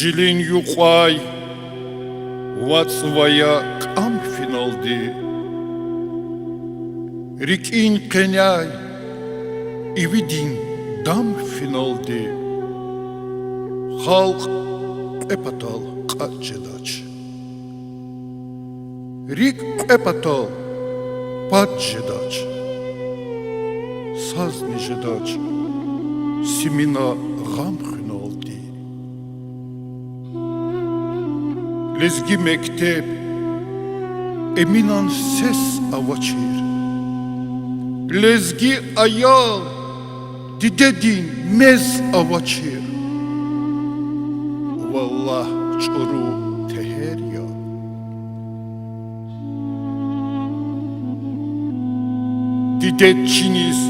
Жилин юқай вацвая кам финалди Рикин кеняй и видин дам финалди Халк эпатал каджедач Рик эпатал паджедач Сазни жедач Симина гам финалди Lezgi mektep eminan ses avaçır Lezgi ayal didedin mez avaçır Vallah çoru teher ya Didetçiniz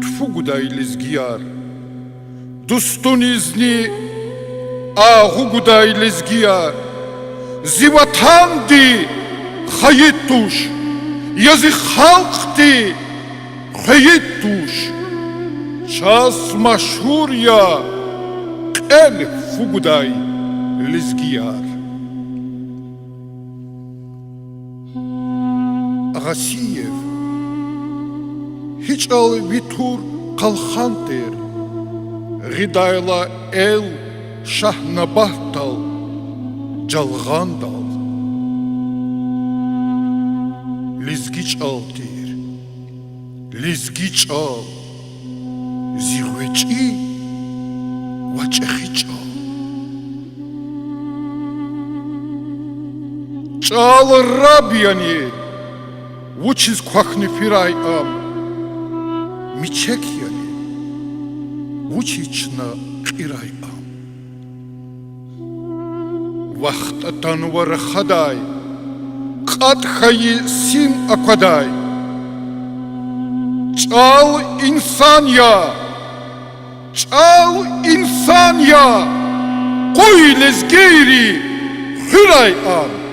tfuguday lezgiyar Dustunizni Ağuguday lezgiyar Zivatandi hayituş Yazı halkti hayituş Ças maşhur ya El fuguday lezgiyar Ağasiyev Hiç al vitur kalxantir Gidayla el Şahnabahtal, Calğandal Lizgiç al deyir Lizgiç al Zirveçi Vaçexiç al Çal Rabyani Vuçiz kuaxni firay am Miçek yani Vuçiçna qiray am Вахтатан вархадай, катхаи син акадай. Чал инсан я, кой лезгейри хюрай ан.